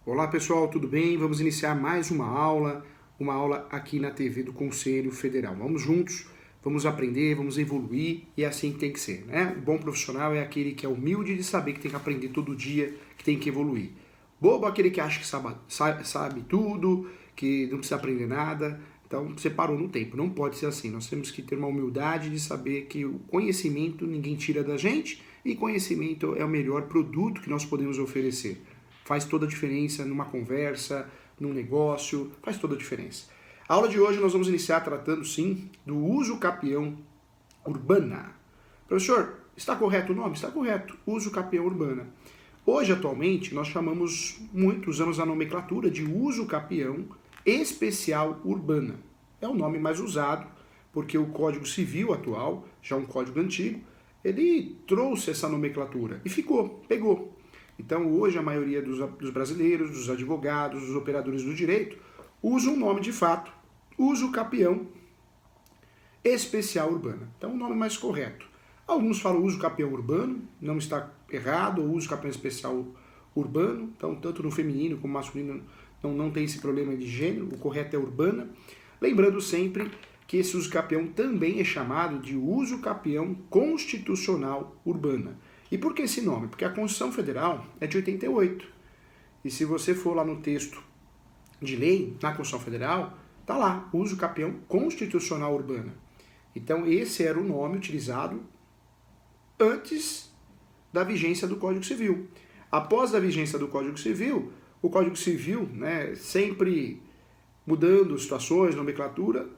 Olá pessoal, tudo bem? Vamos iniciar mais uma aula aqui na TV do Conselho Federal. Vamos juntos, vamos aprender, vamos evoluir e é assim que tem que ser, né? O bom profissional é aquele que é humilde de saber que tem que aprender todo dia, que tem que evoluir. Bobo é aquele que acha que sabe tudo, que não precisa aprender nada. Então você parou no tempo, não pode ser assim. Nós temos que ter uma humildade de saber que o conhecimento ninguém tira da gente e conhecimento é o melhor produto que nós podemos oferecer. Faz toda a diferença numa conversa, num negócio, faz toda a diferença. A aula de hoje nós vamos iniciar tratando, sim, do uso capião urbana. Professor, está correto o nome? Está correto, uso capião urbana. Hoje, atualmente, nós usamos a nomenclatura de uso capião especial urbana. É o nome mais usado, porque o Código Civil atual, já um código antigo, ele trouxe essa nomenclatura e pegou. Então, hoje, a maioria dos brasileiros, dos advogados, dos operadores do direito, usa um nome de fato, uso capião especial urbana. Então, o nome mais correto. Alguns falam uso capião urbano, não está errado, ou uso capião especial urbano. Então, tanto no feminino como no masculino não tem esse problema de gênero, o correto é urbana. Lembrando sempre que esse uso capião também é chamado de uso capião constitucional urbana. E por que esse nome? Porque a Constituição Federal é de 88. E se você for lá no texto de lei, na Constituição Federal, está lá, uso capião constitucional urbana. Então esse era o nome utilizado antes da vigência do Código Civil. Após a vigência do Código Civil, o Código Civil, sempre mudando situações, nomenclatura,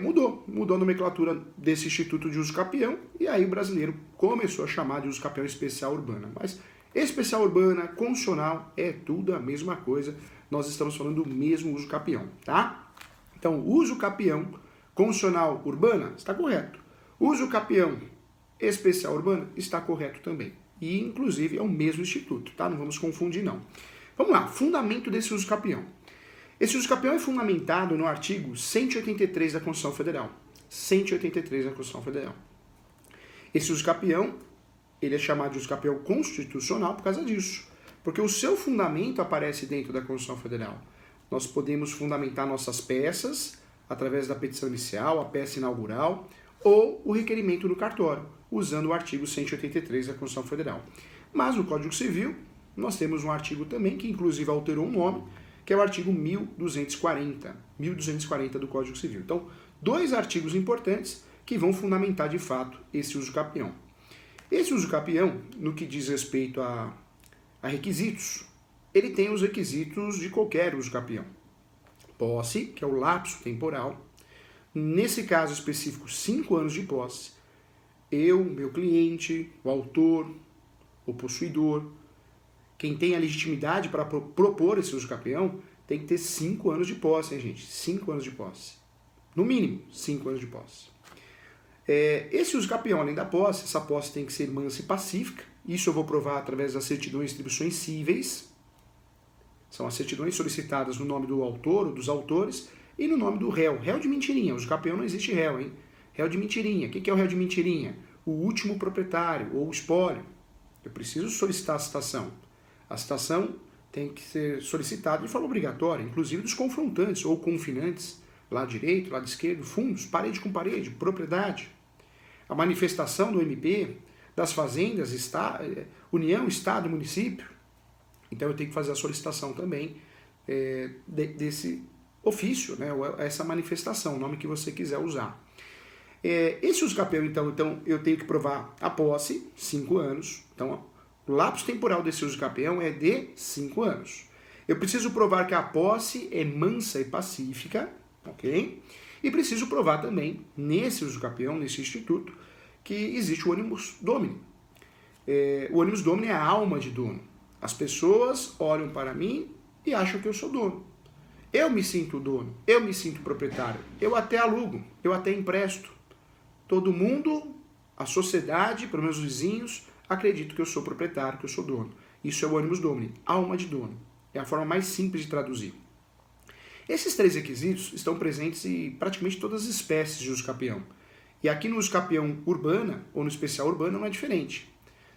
mudou a nomenclatura desse Instituto de Uso Capião e aí o brasileiro começou a chamar de uso capião especial urbana. Mas especial urbana, constitucional, é tudo a mesma coisa. Nós estamos falando do mesmo uso capião, tá? Então, uso capião constitucional urbana está correto. Uso capião especial urbana está correto também. E, inclusive, é o mesmo instituto, tá? Não vamos confundir, não. Vamos lá, fundamento desse uso capião. Esse uso capião é fundamentado no artigo 183 da Constituição Federal. 183 da Constituição Federal. Esse uso capião, ele é chamado de uso capião constitucional por causa disso. Porque o seu fundamento aparece dentro da Constituição Federal. Nós podemos fundamentar nossas peças através da petição inicial, a peça inaugural, ou o requerimento no cartório, usando o artigo 183 da Constituição Federal. Mas no Código Civil, nós temos um artigo também que inclusive alterou o nome, que é o artigo 1240 do Código Civil. Então, dois artigos importantes que vão fundamentar de fato esse uso capião. Esse uso capião, no que diz respeito a requisitos, ele tem os requisitos de qualquer uso capião. Posse, que é o lapso temporal, nesse caso específico, 5 anos de posse. Eu, meu cliente, o autor, o possuidor, quem tem a legitimidade para propor esse uso capião tem que ter 5 anos de posse, hein, gente? 5 anos de posse. No mínimo, 5 anos de posse. Esse uso capião, além da posse, essa posse tem que ser mansa e pacífica. Isso eu vou provar através das certidões de distribuições cíveis. São as certidões solicitadas no nome do autor ou dos autores e no nome do réu. Réu de mentirinha. Uso capião não existe réu, hein? Réu de mentirinha. O que é o réu de mentirinha? O último proprietário ou o espólio. Eu preciso solicitar a citação. A citação tem que ser solicitada de forma obrigatória, inclusive dos confrontantes ou confinantes, lado direito, lado esquerdo, fundos, parede com parede, propriedade. A manifestação do MP, das fazendas, União, Estado e Município. Então eu tenho que fazer a solicitação também desse ofício, essa manifestação, o nome que você quiser usar. Esse uso capião, então eu tenho que provar a posse, 5 anos. Então, o lapso temporal desse uso capião é de 5 anos. Eu preciso provar que a posse é mansa e pacífica, ok? E preciso provar também, nesse uso capião, nesse instituto, que existe o animus domini. O animus domini é a alma de dono. As pessoas olham para mim e acham que eu sou dono. Eu me sinto dono, eu me sinto proprietário, eu até alugo, eu até empresto. Todo mundo, a sociedade, pelo menos os vizinhos, acredito que eu sou proprietário, que eu sou dono. Isso é o animus domini, alma de dono. É a forma mais simples de traduzir. Esses 3 requisitos estão presentes em praticamente todas as espécies de uso capião. E aqui no uso capião urbana, ou no especial urbana, não é diferente.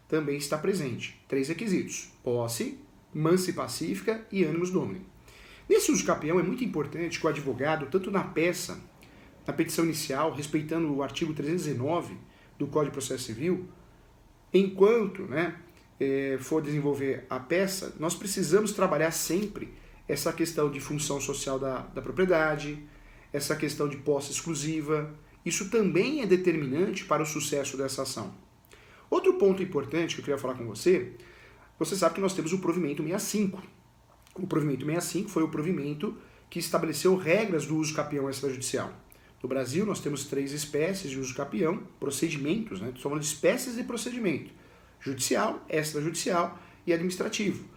Também está presente 3 requisitos. Posse, mansa e pacífica e animus domini. Nesse uso capião é muito importante que o advogado, tanto na peça, na petição inicial, respeitando o artigo 319 do Código de Processo Civil, enquanto for desenvolver a peça, nós precisamos trabalhar sempre essa questão de função social da propriedade, essa questão de posse exclusiva. Isso também é determinante para o sucesso dessa ação. Outro ponto importante que eu queria falar com você sabe que nós temos o provimento 65. O provimento 65 foi o provimento que estabeleceu regras do uso capião extrajudicial. No Brasil, nós temos 3 espécies de uso capião, procedimentos, Estamos falando de espécies de procedimento: judicial, extrajudicial e administrativo.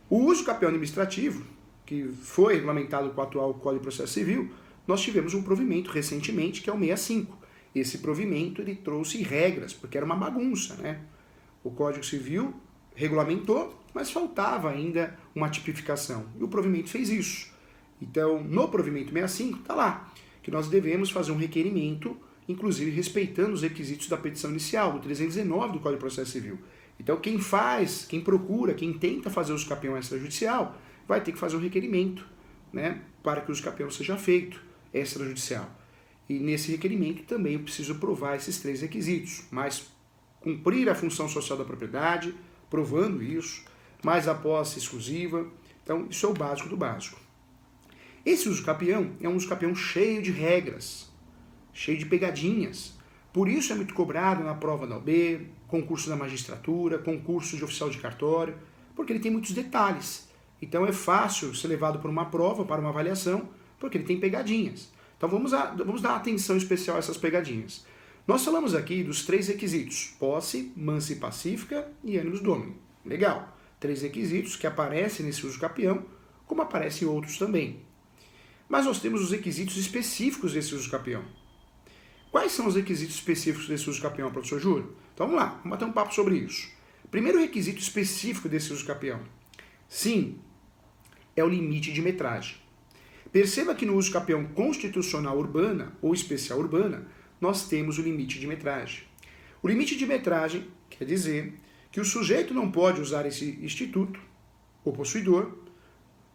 O uso capião administrativo, que foi regulamentado com o atual Código de Processo Civil, nós tivemos um provimento recentemente, que é o 65. Esse provimento ele trouxe regras, porque era uma bagunça, O Código Civil regulamentou, mas faltava ainda uma tipificação. E o provimento fez isso. Então, no provimento 65, está lá, que nós devemos fazer um requerimento, inclusive respeitando os requisitos da petição inicial, do 319 do Código de Processo Civil. Então, quem procura, quem tenta fazer o uso capião extrajudicial, vai ter que fazer um requerimento, para que o uso capião seja feito extrajudicial. E nesse requerimento também eu preciso provar esses 3 requisitos, mas cumprir a função social da propriedade, provando isso, mais a posse exclusiva. Então, isso é o básico do básico. Esse uso capião é um uso capião cheio de regras, cheio de pegadinhas. Por isso é muito cobrado na prova da OAB, concurso da magistratura, concurso de oficial de cartório, porque ele tem muitos detalhes. Então é fácil ser levado para uma prova, para uma avaliação, porque ele tem pegadinhas. Então vamos dar atenção especial a essas pegadinhas. Nós falamos aqui dos 3 requisitos: posse, mansa e pacífica e animus domini. Legal. 3 requisitos que aparecem nesse uso capião, como aparecem outros também. Mas nós temos os requisitos específicos desse uso capião. Quais são os requisitos específicos desse uso capião, professor Júlio? Então vamos lá, vamos bater um papo sobre isso. Primeiro requisito específico desse uso capião. Sim, é o limite de metragem. Perceba que no uso capião constitucional urbana ou especial urbana, nós temos o limite de metragem. O limite de metragem quer dizer que o sujeito não pode usar esse instituto, o possuidor,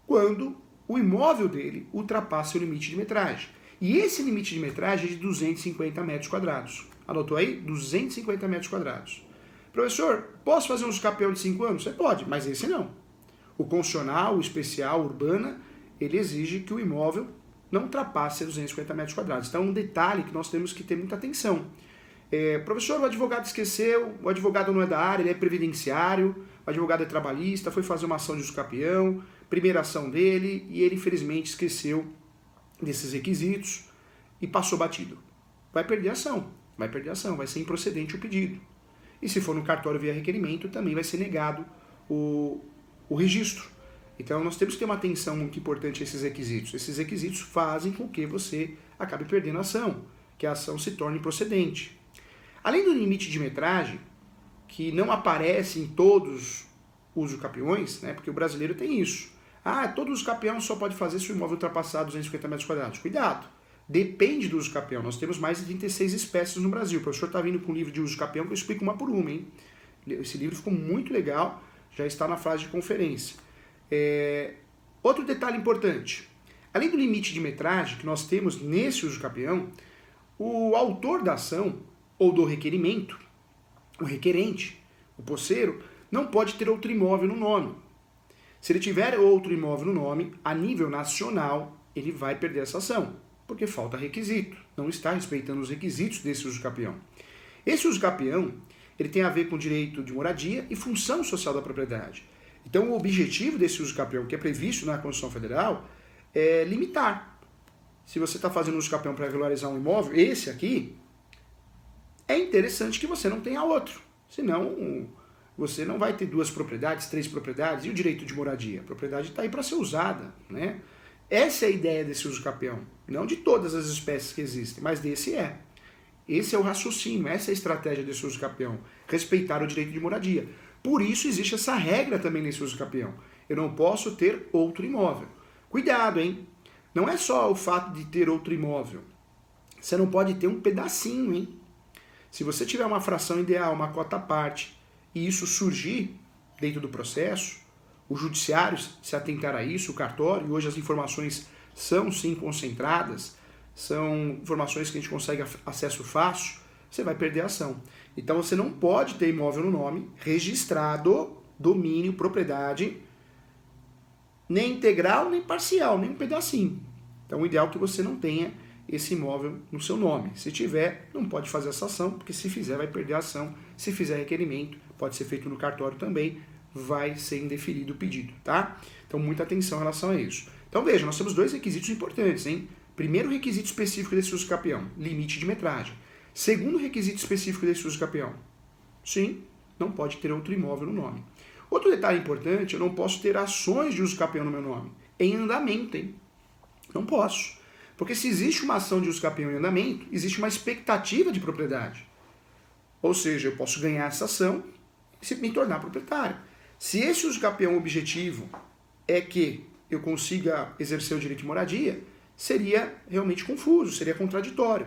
quando o imóvel dele ultrapassa o limite de metragem. E esse limite de metragem é de 250 metros quadrados. Anotou aí? 250 metros quadrados. Professor, posso fazer um uso capião de 5 anos? Você pode, mas esse não. O constitucional, o especial, urbana, ele exige que o imóvel não ultrapasse 250 metros quadrados. Então, um detalhe que nós temos que ter muita atenção. Professor, o advogado esqueceu, o advogado não é da área, ele é previdenciário, o advogado é trabalhista, foi fazer uma ação de uso capião, primeira ação dele, e ele infelizmente esqueceu desses requisitos e passou batido. Vai perder a ação, vai ser improcedente o pedido. E se for no cartório via requerimento, também vai ser negado o registro. Então nós temos que ter uma atenção muito importante a esses requisitos. Esses requisitos fazem com que você acabe perdendo a ação, que a ação se torne improcedente. Além do limite de metragem, que não aparece em todos os capiões, porque o brasileiro tem isso. Todo uso capião só pode fazer se o imóvel ultrapassar 250 metros quadrados. Cuidado! Depende do uso capião. Nós temos mais de 36 espécies no Brasil. O professor está vindo com um livro de uso capião que eu explico uma por uma, hein? Esse livro ficou muito legal, já está na fase de conferência. Outro detalhe importante. Além do limite de metragem que nós temos nesse uso capião, o autor da ação ou do requerimento, o requerente, o posseiro, não pode ter outro imóvel no nome. Se ele tiver outro imóvel no nome, a nível nacional, ele vai perder essa ação, porque falta requisito, não está respeitando os requisitos desse uso capião. Esse uso capião, ele tem a ver com direito de moradia e função social da propriedade. Então, o objetivo desse uso capião, que é previsto na Constituição Federal, é limitar. Se você está fazendo uso capião para regularizar um imóvel, esse aqui, é interessante que você não tenha outro. Senão, você não vai ter 2 propriedades, 3 propriedades. E o direito de moradia? A propriedade está aí para ser usada, Essa é a ideia desse uso capião. Não de todas as espécies que existem, mas desse é. Esse é o raciocínio, essa é a estratégia desse uso capião. Respeitar o direito de moradia. Por isso existe essa regra também nesse uso capião. Eu não posso ter outro imóvel. Cuidado, hein? Não é só o fato de ter outro imóvel. Você não pode ter um pedacinho, hein? Se você tiver uma fração ideal, uma cota à parte, e isso surgir dentro do processo, o judiciário se atentar a isso, o cartório, e hoje as informações são sim concentradas, são informações que a gente consegue acesso fácil, você vai perder a ação. Então você não pode ter imóvel no nome registrado, domínio, propriedade, nem integral, nem parcial, nem um pedacinho. Então o ideal é que você não tenha esse imóvel no seu nome. Se tiver, não pode fazer essa ação, porque se fizer vai perder a ação. Se fizer requerimento, pode ser feito no cartório também, vai ser indeferido o pedido, tá? Então muita atenção em relação a isso. Então veja, nós temos 2 requisitos importantes, hein? Primeiro requisito específico desse uso capião, limite de metragem. Segundo requisito específico desse uso capião, sim, não pode ter outro imóvel no nome. Outro detalhe importante, eu não posso ter ações de uso capião no meu nome, em andamento, hein? Não posso. Porque se existe uma ação de uso capião em andamento, existe uma expectativa de propriedade. Ou seja, eu posso ganhar essa ação e me tornar proprietário. Se esse uso capião objetivo é que eu consiga exercer o direito de moradia, seria realmente confuso, seria contraditório.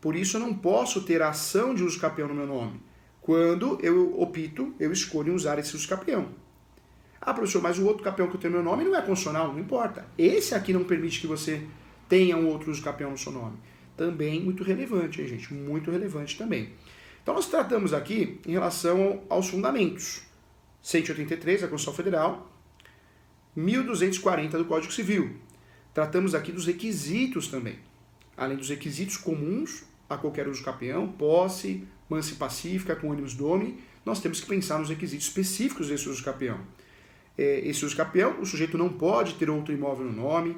Por isso eu não posso ter ação de uso capião no meu nome. Quando eu escolho usar esse uso capião. Ah, professor, mas o outro capião que eu tenho no meu nome não é constitucional, não importa. Esse aqui não permite que você tenha um outro uso capião no seu nome. Também muito relevante, hein, gente? Muito relevante também. Então nós tratamos aqui em relação aos fundamentos. 183 da Constituição Federal, 1240 do Código Civil. Tratamos aqui dos requisitos também. Além dos requisitos comuns a qualquer uso capião, posse, mansi pacífica, com ônibus domini, nós temos que pensar nos requisitos específicos desse uso capião. Esse uso capião, o sujeito não pode ter outro imóvel no nome,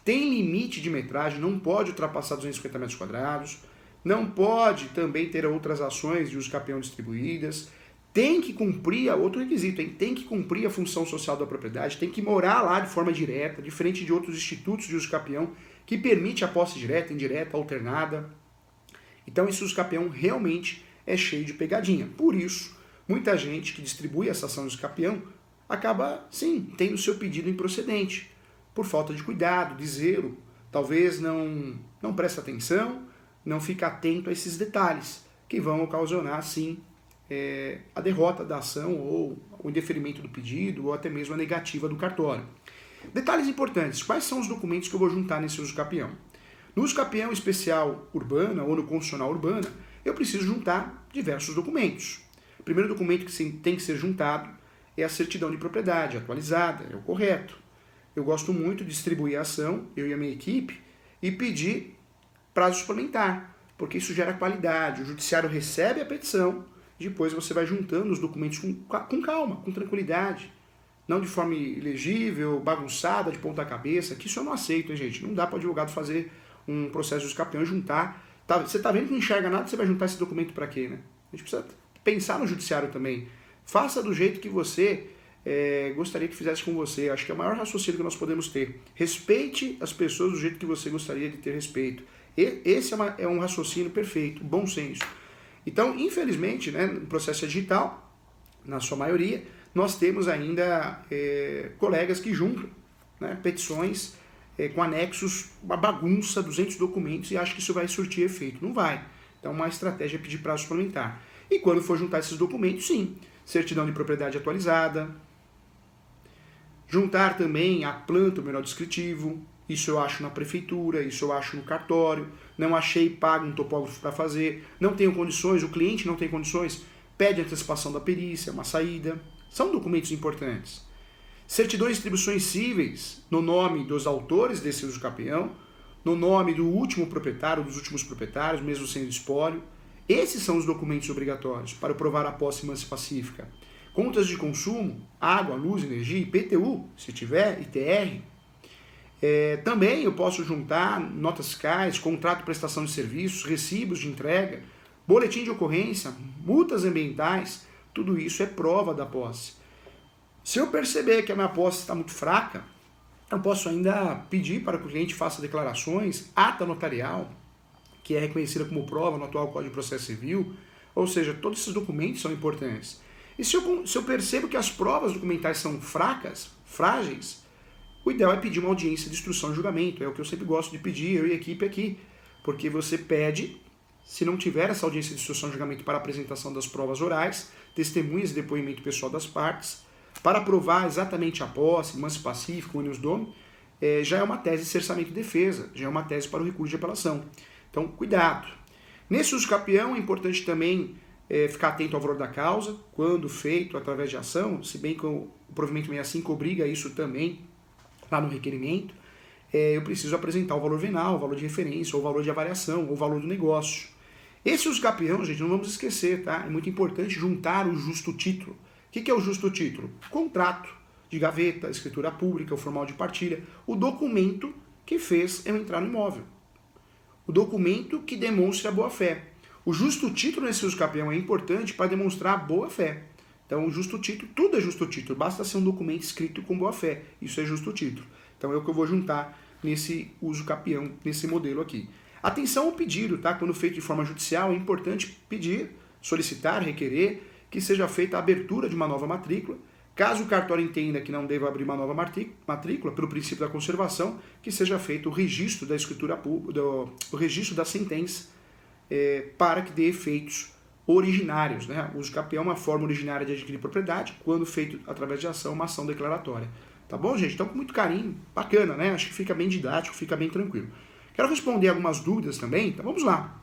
tem limite de metragem, não pode ultrapassar 250 metros quadrados, não pode também ter outras ações de uso capião distribuídas, tem que cumprir outro requisito, hein? Tem que cumprir a função social da propriedade, tem que morar lá de forma direta, diferente de outros institutos de uso capião, que permite a posse direta, indireta, alternada. Então esse uso capião realmente é cheio de pegadinha. Por isso, muita gente que distribui essa ação de uso capião acaba, sim, tendo seu pedido improcedente, por falta de cuidado, de zelo, talvez não presta atenção, não fica atento a esses detalhes, que vão ocasionar, sim, a derrota da ação, ou o indeferimento do pedido, ou até mesmo a negativa do cartório. Detalhes importantes, quais são os documentos que eu vou juntar nesse uso capião? No uso capião especial urbana, ou no constitucional urbana, eu preciso juntar diversos documentos. O primeiro documento que tem que ser juntado é a certidão de propriedade, atualizada, é o correto. Eu gosto muito de distribuir a ação, eu e a minha equipe, e pedir prazo suplementar, porque isso gera qualidade. O judiciário recebe a petição, depois você vai juntando os documentos com calma, com tranquilidade, não de forma ilegível, bagunçada, de ponta cabeça, que isso eu não aceito, hein, gente? Não dá para o advogado fazer um processo de uso capião e juntar. Você está vendo que não enxerga nada, você vai juntar esse documento para quê, né? A gente precisa pensar no judiciário também. Faça do jeito que você gostaria que fizesse com você. Acho que é o maior raciocínio que nós podemos ter. Respeite as pessoas do jeito que você gostaria de ter respeito. Esse é um raciocínio perfeito, bom senso. Então, infelizmente, né, no processo digital, na sua maioria, nós temos ainda colegas que juntam, né, petições com anexos, uma bagunça, 200 documentos, e acham que isso vai surtir efeito. Não vai. Então, uma estratégia é pedir prazo suplementar. E quando for juntar esses documentos, sim, certidão de propriedade atualizada, juntar também a planta, o manual descritivo, isso eu acho na prefeitura, isso eu acho no cartório, não achei, pago um topógrafo para fazer, não tenho condições, o cliente não tem condições, pede antecipação da perícia, uma saída, são documentos importantes. Certidões de distribuições cíveis, no nome dos autores desse uso capião, no nome do último proprietário, dos últimos proprietários, mesmo sendo espólio. Esses são os documentos obrigatórios para provar a posse mansi pacífica. Contas de consumo, água, luz, energia, IPTU, se tiver, ITR. Também eu posso juntar notas fiscais, contrato de prestação de serviços, recibos de entrega, boletim de ocorrência, multas ambientais, tudo isso é prova da posse. Se eu perceber que a minha posse está muito fraca, eu posso ainda pedir para que o cliente faça declarações, ata notarial, que é reconhecida como prova no atual Código de Processo Civil, ou seja, todos esses documentos são importantes. E se eu percebo que as provas documentais são fracas, frágeis, o ideal é pedir uma audiência de instrução e julgamento, é o que eu sempre gosto de pedir, eu e a equipe aqui, porque você pede, se não tiver essa audiência de instrução e julgamento para apresentação das provas orais, testemunhas e depoimento pessoal das partes, para provar exatamente a posse, manso pacífico, unius domi, já é uma tese de cerçamento e defesa, já é uma tese para o recurso de apelação. Então, cuidado. Nesse uso capião é importante também ficar atento ao valor da causa, quando feito através de ação, se bem que o provimento 65 obriga isso também lá no requerimento, eu preciso apresentar o valor venal, o valor de referência, ou o valor de avaliação, ou o valor do negócio. Esse uso capião, gente, não vamos esquecer, tá? É muito importante juntar o justo título. O que é o justo título? Contrato de gaveta, escritura pública, o formal de partilha, o documento que fez eu entrar no imóvel. O documento que demonstre a boa-fé. O justo título nesse uso capião é importante para demonstrar a boa-fé. Então, o justo título, tudo é justo título, basta ser um documento escrito com boa-fé. Isso é justo título. Então, é o que eu vou juntar nesse uso capião, nesse modelo aqui. Atenção ao pedido, tá? Quando feito de forma judicial, é importante pedir, solicitar, requerer que seja feita a abertura de uma nova matrícula. Caso o cartório entenda que não deva abrir uma nova matrícula, pelo princípio da conservação, que seja feito o registro da escritura pública, o registro da sentença, para que dê efeitos originários. Né? O uso capião é uma forma originária de adquirir propriedade, quando feito através de ação, uma ação declaratória. Tá bom, gente? Então, com muito carinho, bacana, né? Acho que fica bem didático, fica bem tranquilo. Quero responder algumas dúvidas também, então vamos lá.